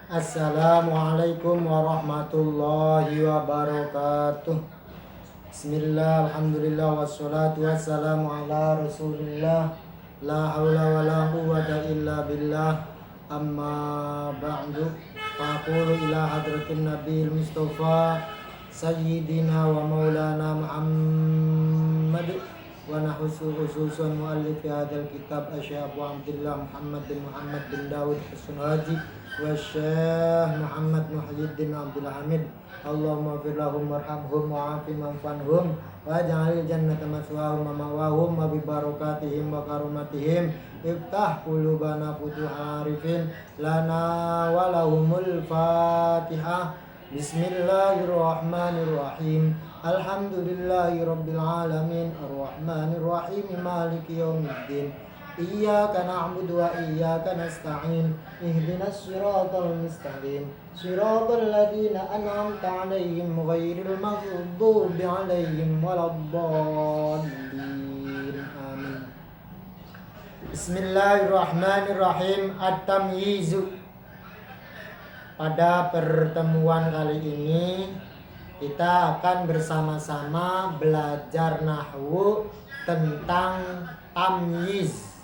Assalamualaikum warahmatullahi wabarakatuh. Bismillah, alhamdulillah, wassalatu wassalamu ala rasulillah. La hawla wa la quwwata illa billah. Amma ba'du. Faqulu ila hadratin nabiyil mustafa sayyidina wa maulana Muhammad wa nahusu khususan muallif hadzal kitab Syekh Abu Abdullah Muhammad bin Dawud Hasan Haji wa Syekh Muhammad Muhyiddin Abdul Hamid. Allahumma fir lahum warhamhum wa'afi manfanhum waj'alil jannata maswahum wa ma'wahum wa bi barakatihim wa karumatihim. Iftah qulubana futuhal arifin lana wa lahumul Fatihah. Bismillahirrahmanirrahim. Alhamdulillahi rabbil alamin. Ar-Rahmanir Rahim. Maliki yaumiddin. Iyyaka na'budu wa iyyaka nasta'in. Ihdinas siratal mustaqim. Siratal ladzina an'amta 'alaihim ghairil maghdubi 'alaihim waladdallin. Amin. Bismillahirrahmanirrahim. At-tamyizu. Pada pertemuan kali ini kita akan bersama-sama belajar nahwu tentang tamyiz.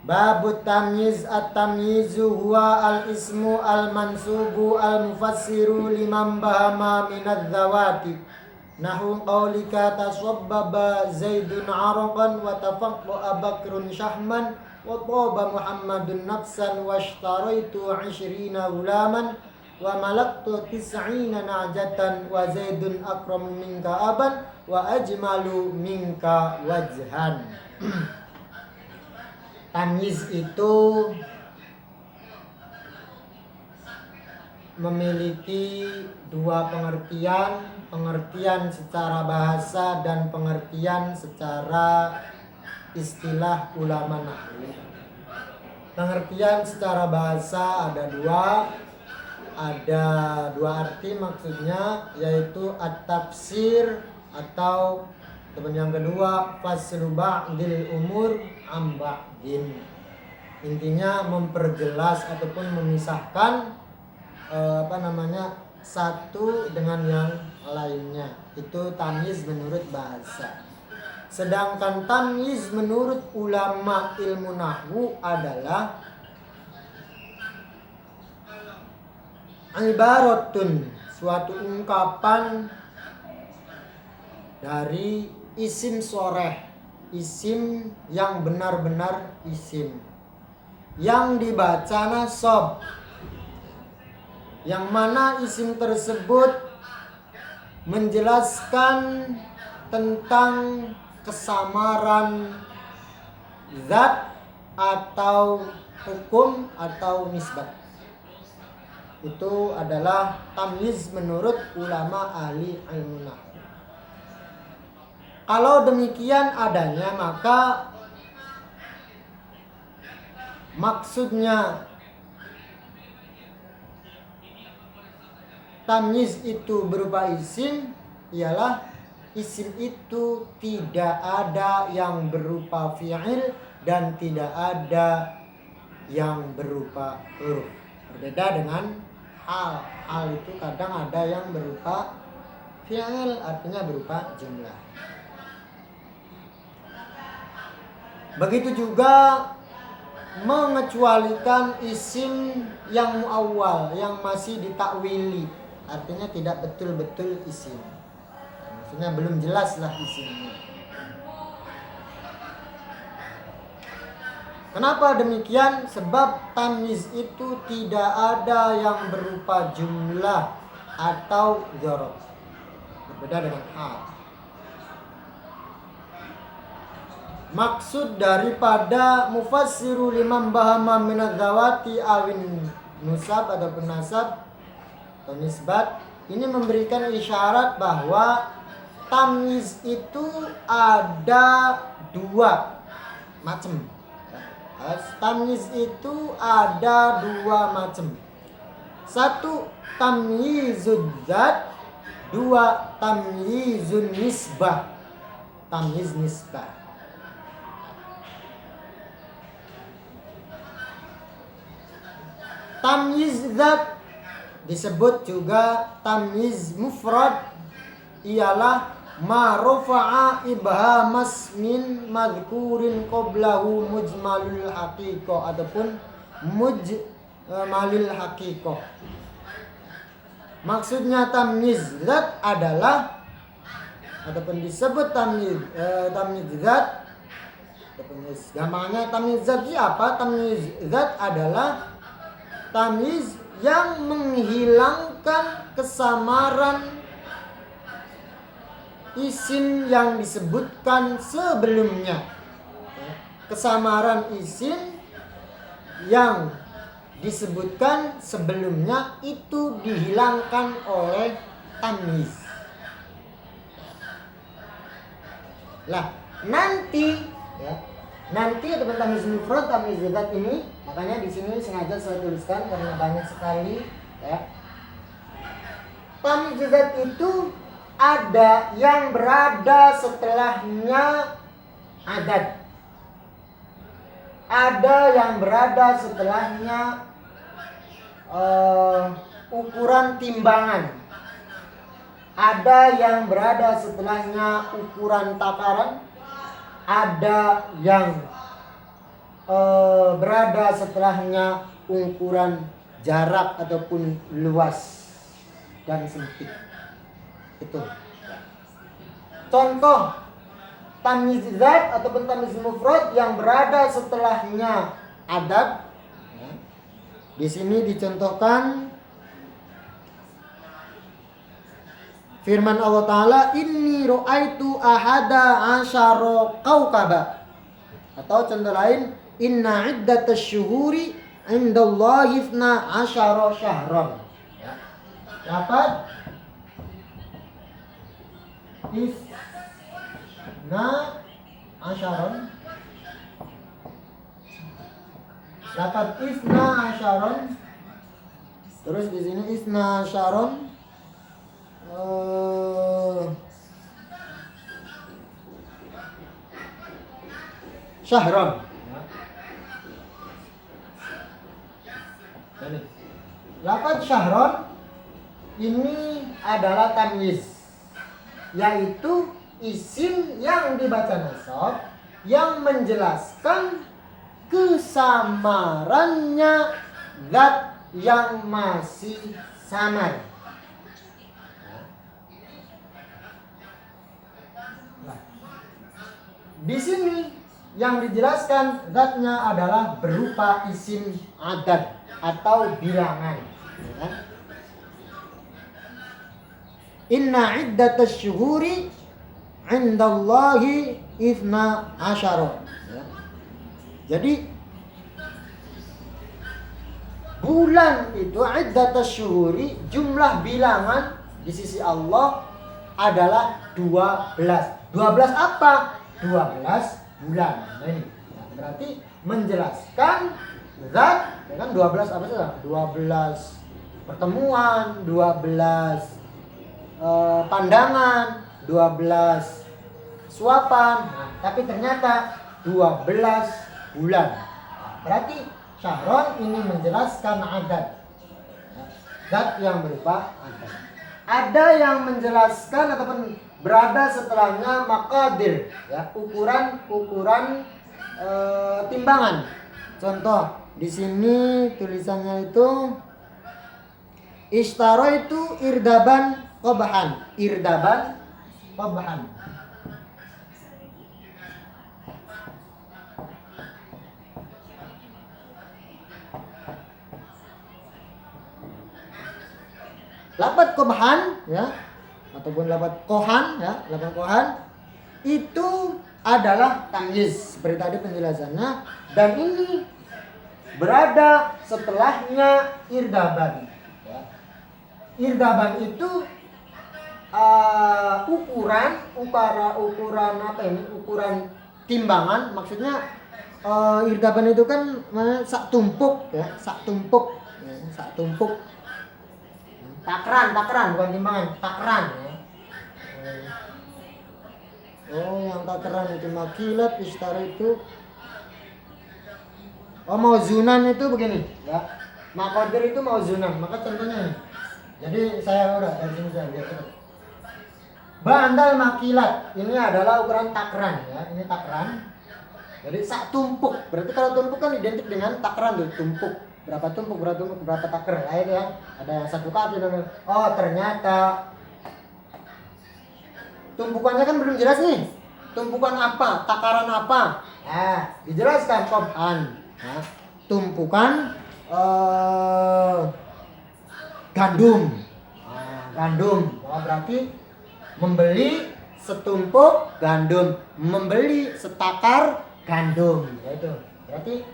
Babut tamyiz. At-tamyizu huwa al-ismu al-mansubu al-mufassiru liman bahama minadz zawati. Nahwu qaulika tasabbaba Zaidun 'araqan wa tafaqqa Bakrun syahman wa taba Muhammadun nafsan wa ishtaraitu 20 gulaman wa malaktu 90 najatan wa Zaidun akramu minka aban wa ajmalu minka wajhan. Tamyiz itu memiliki dua pengertian, pengertian secara bahasa dan pengertian secara istilah ulama nahwu. Pengertian secara bahasa ada dua arti maksudnya, yaitu at-tafsir atau yang kedua faslu ba'dil umur am ba'din. Intinya memperjelas ataupun memisahkan satu dengan yang lainnya. Itu tamyiz menurut bahasa. Sedangkan tamyiz menurut ulama ilmu nahwu adalah ibaratun, suatu ungkapan dari isim soreh, isim yang benar-benar isim, yang dibaca nasab, yang mana isim tersebut menjelaskan tentang kesamaran zat atau hukum atau nisbat. Itu adalah tamyiz menurut ulama ahli ilmu nahwu. Kalau demikian adanya, maka maksudnya tamyiz itu berupa isim ialah isim itu tidak ada yang berupa fi'il dan tidak ada yang berupa huruf. Berbeda dengan hal. Hal itu kadang ada yang berupa fi'il, artinya berupa jumlah. Begitu juga mengecualikan isim yang muawwal, yang masih ditakwili, artinya tidak betul-betul isim. Maksudnya belum jelaslah isimnya. Kenapa demikian? Sebab tamyiz itu tidak ada yang berupa jumlah atau dzaraf. Berbeda dengan hal. Maksud daripada mufassiru liman bahama minadz zawati awin nusab ataupun nasab atau nisbat ini memberikan isyarat bahwa tamyiz itu ada dua macam. Tamyiz itu ada dua macam. Satu tamyizud dzat, dua tamyizun nisbah. Tamyiz nisbah. Tamyiz zat disebut juga tamyiz mufrad, ialah ma rafa'a ibhamas min madhkurin qablahu mujmalul haqiqah ataupun mujmalul haqiqah. Maksudnya tamyiz zat adalah ataupun disebut tamyiz zat ataupun gampangnya tamyiz zat apa? Tamyiz zat adalah tamyiz yang menghilangkan kesamaran isim yang disebutkan sebelumnya. Kesamaran isim yang disebutkan sebelumnya itu dihilangkan oleh tamyiz. Lah, nanti ataupun tamyiz mufrad, tamyiz zat ini, makanya di sini sengaja saya tuliskan karena banyak sekali ya. Tamyiz zat itu ada yang berada setelahnya adad. Ada yang berada setelahnya ukuran timbangan. Ada yang berada setelahnya ukuran takaran. Ada yang berada setelahnya ukuran jarak ataupun luas dan sempit. Itu contoh tamyiz zat ataupun tamyiz mufrad yang berada setelahnya adad. Di sini dicontohkan firman Allah Ta'ala, inni ra'aitu ahada asyara kaukaba. Atau contoh lain, inna iddatash syuhuri indallahi 12 syahran. Dapat isna asyaron. Dapat isna asyaron. Terus di sini isna asyaron syahron. Dapat syahron ini adalah tamyiz, yaitu isim yang dibaca nasab yang menjelaskan kesamarannya zat yang masih samar. Di sini yang dijelaskan zatnya adalah berupa isim adad atau bilangan. Inna iddatash syuhuri indallahi 12. Jadi bulan itu iddatash syuhuri, jumlah bilangan di sisi Allah adalah 12. 12 apa? 12 bulan. Nah, ini berarti menjelaskan zat dengan 12 apa saja? 12 pertemuan, 12 pandangan, 12 suapan. Nah, tapi ternyata 12 bulan. Berarti syahron ini menjelaskan adad, zat yang berupa adad. Ada yang menjelaskan ataupun berada setelahnya maqadir, ya, ukuran timbangan. Contoh di sini tulisannya itu ishtaraitu irdaban qabhan. Irdaban qabhan. Lapat qabhan, ya, ataupun lapat kohan, ya, lapat kohan itu adalah tamyiz seperti tadi penjelasannya, dan ini berada setelahnya irdaban. Ya. Irdaban itu ukuran apa ini? Ukuran timbangan. Maksudnya irdaban itu kan sak tumpuk, ya, sak tumpuk, ya, sak tumpuk. Takran bukan timbangan, takran. Ya. Oh, yang takran itu makilat, istar itu. Oh, mauzunan itu begini, ya. Maqadir itu mauzunan. Maka contohnya ini. Jadi saya udah dari sini saya lihat cepat. Bandal makilat. Ini adalah ukuran takran ya. Ini takran. Jadi sak tumpuk. Berarti kalau tumpuk kan identik dengan takran tuh, tumpuk. Berapa tumpuk, berapa taker. Nah, itu ya. Ada yang satu kaki dan oh ternyata tumpukannya kan belum jelas nih. Tumpukan apa? Takaran apa? Nah, dijelaskan Qobhan. Nah, tumpukan gandum. Nah, gandum. Oh, berarti membeli setumpuk gandum, membeli setakar gandum. Itu. Berarti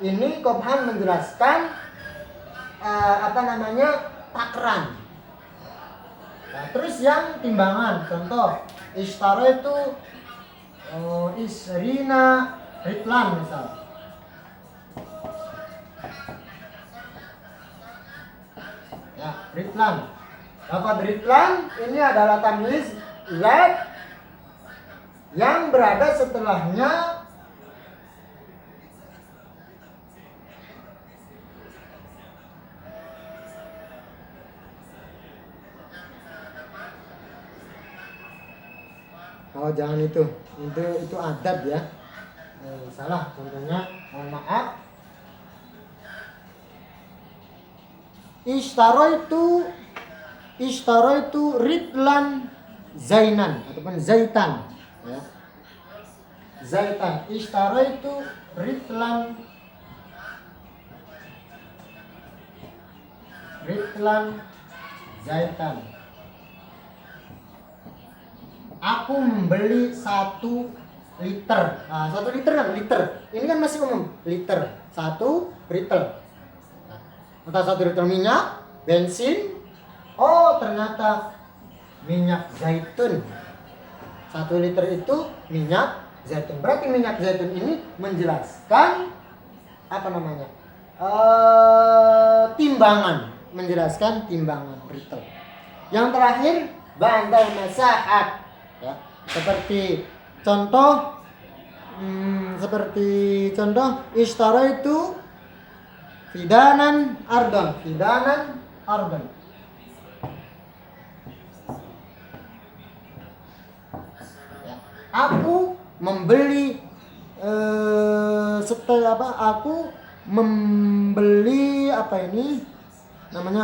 ini Qobhan menjelaskan takaran. Nah, terus yang timbangan, contoh ishtara itu isrina ritlan misal. Ya, ritlan. Lafaz ritlan ini adalah tamyiz zat yang berada setelahnya oh jangan itu adab ya. Salah contohnya, mohon maaf. Ishtara itu ritlan zainan ataupun zaitan ya. Zaitan. Ishtara itu ritlan zaitan. Aku membeli 1 liter. Nah, 1 liter kan liter. Ini kan masih umum. Liter. 1 liter. Entah 1 liter minyak, bensin. Oh, ternyata minyak zaitun. 1 liter itu minyak zaitun. Berarti minyak zaitun ini menjelaskan timbangan. Menjelaskan timbangan liter. Yang terakhir, bandal masahat. Ya, seperti contoh ishtara itu fidanan ardon. Ya, aku membeli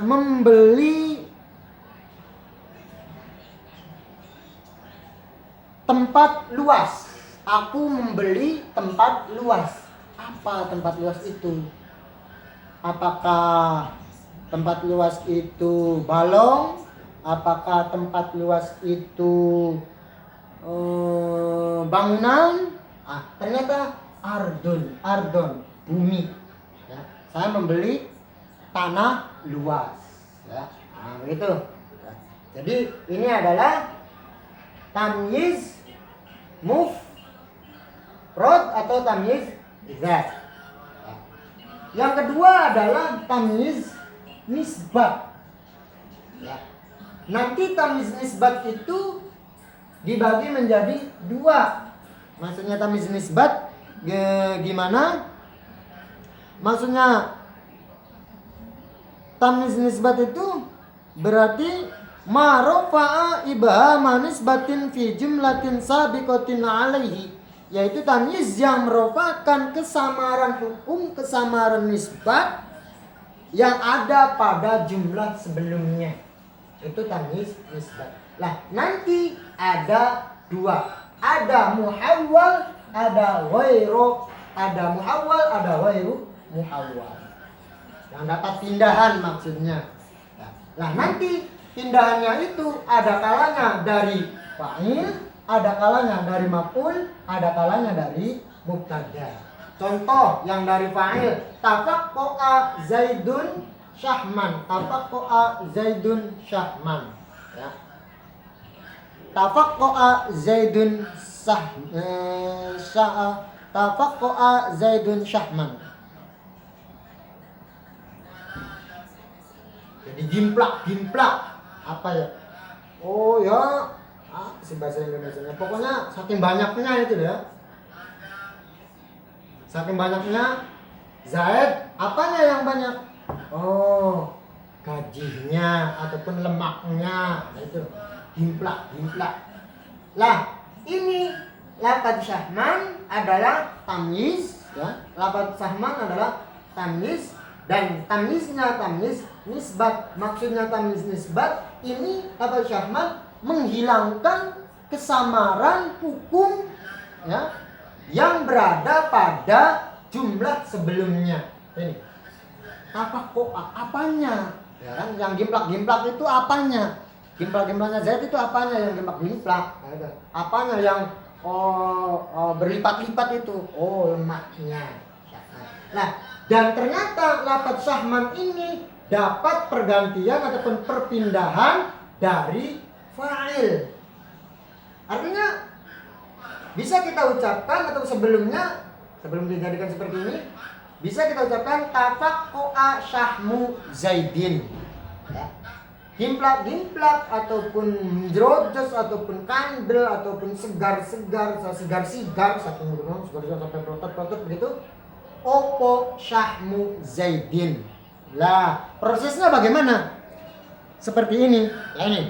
membeli tempat luas. Aku membeli tempat luas. Apa tempat luas itu? Apakah tempat luas itu balong? Apakah tempat luas itu bangunan? Ternyata ardon, bumi. Ya, saya membeli tanah luas. Ya, begitu. Ya. Jadi ini adalah tamyiz mufrad atau tamyiz zat. Yang kedua adalah tamyiz nisbat. Ya. Nanti tamyiz nisbat itu dibagi menjadi 2. Maksudnya tamyiz nisbat gimana? Maksudnya tamyiz nisbat itu berarti ma rafa'a ibhama nisbatin fi jumlatin sabiqatin alaihi, yaitu tamyiz yang merupakan kesamaran hukum, kesamaran nisbat yang ada pada jumlah sebelumnya. Itu tamyiz nisbat. Lah, nanti ada 2. Ada muhawwal, ada ghairu, ada muhawwal, ada ghairu muhawwal. Yang dapat pindahan maksudnya. Nah, nanti pindahannya itu ada kalanya dari fa'il, ada kalanya dari maf'ul, ada kalanya dari mubtada. Contoh yang dari fa'il, tafaqqa'a Zaidun syahman. Tafaqqa'a Zaidun syahman. Ya. Tafaqqa'a Zaidun tafaqqa'a Zaidun syahman. Jadi gimplak. Apa ya? Oh ya, si bahasa Indonesianya. Pokoknya saking banyaknya itu ya. Saking banyaknya Zaid, apanya yang banyak? Oh, gajinya ataupun lemaknya. Nah, itu gimplak. Lah, ini lafaz syahman adalah tamyiz, ya. Lafaz syahman adalah tamyiz dan tamyiznya tamyiz nisbat. Maksudnya tamyiz nisbat ini lafaz syahman menghilangkan kesamaran hukum, ya, yang berada pada jumlah sebelumnya. Ini apa kok apanya? Ya kan, yang gimplak itu apanya? Gimplak-gimplaknya Zaid itu apanya yang gimplak-gimplak? Apanya yang berlipat-lipat itu? Oh, lemaknya. Nah, dan ternyata lafaz syahman ini dapat pergantian ataupun perpindahan dari fa'il. Artinya bisa kita ucapkan atau sebelum dijadikan seperti ini bisa kita ucapkan tafaqqa syahmu Zaidin, ya. Gimplak ataupun jrojos ataupun kandel ataupun segar segar satu ngomong segar sampai protot begitu. Opo syahmu Zaidin. Lah, prosesnya bagaimana? Seperti ini. Nah, ini.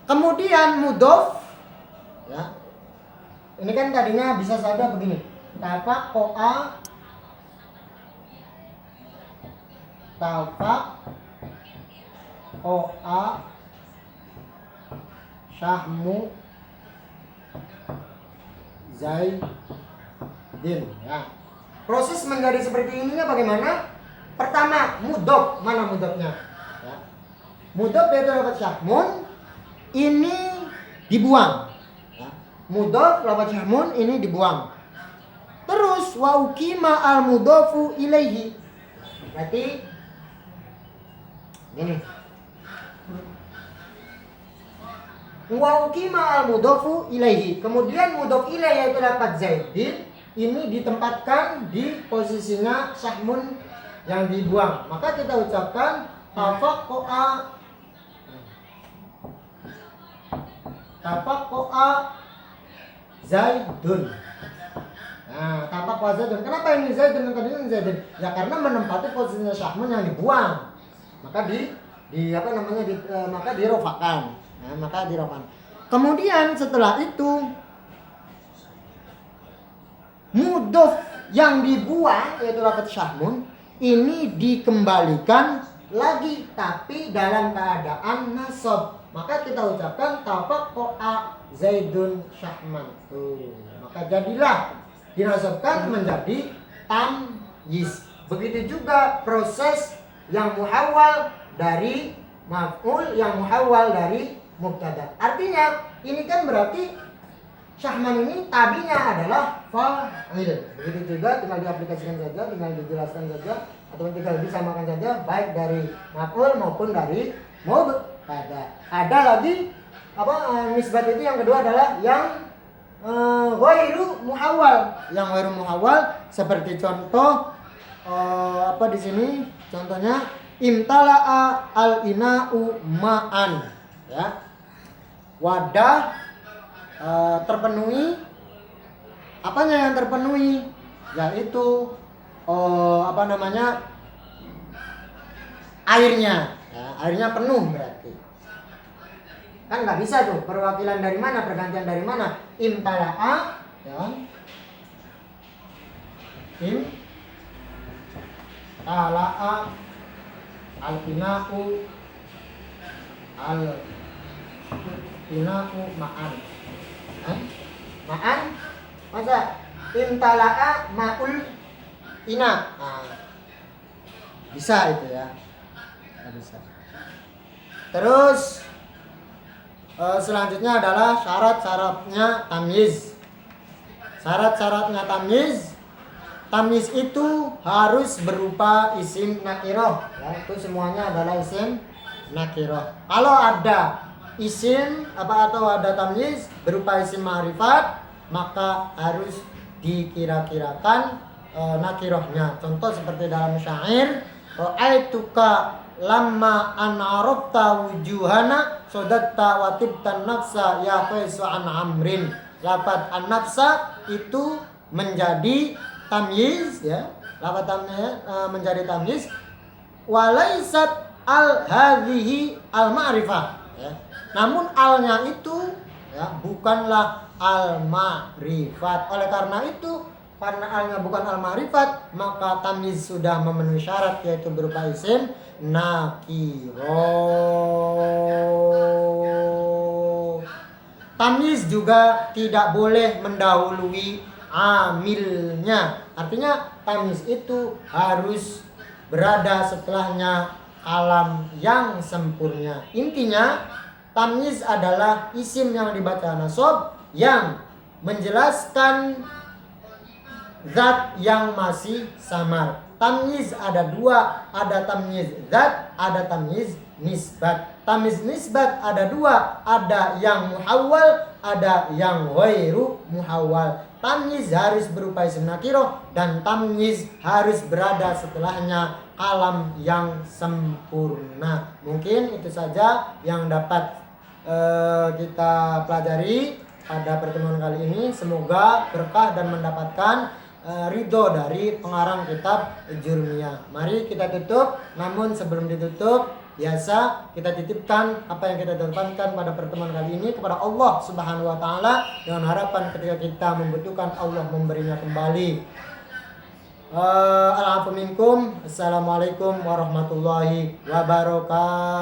Kemudian mudhof, ya. Ini kan tadinya bisa saja begini. Tafaqqa syahmu Zaidin, ya. Proses menjadi seperti ininya bagaimana? Pertama, mudhof. Mana mudhofnya? Ya. Mudhof yaitu lafaz syahmun ini dibuang, ya. Mudhof lafaz syahmun ini dibuang. Terus wa uqima al mudhofu ilaihi. Berarti ini. Wa uqima al mudhofu ilaihi. Kemudian mudhof ilaihi yaitu lafaz Zaidin ini ditempatkan di posisinya syahmun yang dibuang. Maka kita ucapkan tafaqqa Zaidun. Nah, tafaqqa Zaidun. Kenapa ini Zaidun? Tadinya Zaidun. Ya karena menempati posisinya syahmun yang dibuang. Maka maka dirofakan. Nah, maka dirofakan. Kemudian setelah itu mudhof yang dibuang yaitu lafaz syahmun ini dikembalikan lagi tapi dalam keadaan nasab. Maka kita ucapkan tafaqqa Zaidun syahman. Maka jadilah dinasabkan menjadi tamyiz. Begitu juga proses yang muhawwal dari maf'ul, yang muhawwal dari mubtada. Artinya ini kan berarti syahman ini tabinya adalah fa'il. Begitu juga tinggal diaplikasikan saja, tinggal dijelaskan saja atau tinggal disamakan saja baik dari maf'ul maupun dari mubtada. Ada lagi nisbat itu yang kedua adalah yang ghairu muhawwal. Yang ghairu muhawwal seperti contoh di sini contohnya imtala'a al-ina'u ma'an, ya. Wadah terpenuhi. Apanya yang terpenuhi? Yaitu airnya, ya, airnya penuh berarti. Kan nggak bisa tuh perwakilan dari mana, pergantian dari mana? Imtala'a, ya. Imtala'a al-ina'u ma'an. Ma'an masa imtala'a ma'ul ina. Bisa itu ya. Bisa. Terus selanjutnya adalah syarat-syaratnya tamyiz. Syarat-syaratnya tamyiz. Tamyiz itu harus berupa isim nakirah, ya, itu semuanya adalah isim nakirah. Kalau ada isim atau ada tamyiz berupa isim ma'rifat, maka harus dikira-kirakan nakirahnya. Contoh seperti dalam syair, ra'aituka lamma an arafta wujuhana sadatta wa tibtan nafsa ya qaisu an amrin. Lafaz an-nafsa itu menjadi tamyiz, ya. Lafaz menjadi tamyiz walaisat al hadhihi al ma'rifah, ya. Namun alnya itu, ya, bukanlah al ma'rifat. Oleh karena itu, karena alnya bukan al ma'rifat, maka tamyiz sudah memenuhi syarat, yaitu berupa isim nakiro. Tamyiz juga tidak boleh mendahului amilnya. Artinya tamyiz itu harus berada setelahnya kalam yang sempurna. Intinya tamyiz adalah isim yang dibaca nasab yang menjelaskan zat yang masih samar. Tamyiz ada dua, ada tamyiz zat, ada tamyiz nisbat. Tamyiz nisbat ada dua, ada yang muhawwal, ada yang ghairu muhawwal. Tamyiz harus berupa isim nakiro dan tamyiz harus berada setelahnya kalam yang sempurna. Mungkin itu saja yang dapat kita pelajari pada pertemuan kali ini. Semoga berkah dan mendapatkan ridho dari pengarang kitab Jurmiyah. Mari kita tutup, namun sebelum ditutup, biasa kita titipkan apa yang kita dapatkan pada pertemuan kali ini kepada Allah Subhanahu wa taala, dengan harapan ketika kita membutuhkan Allah memberinya kembali. Al-afu minkum. Assalamualaikum warahmatullahi wabarakatuh.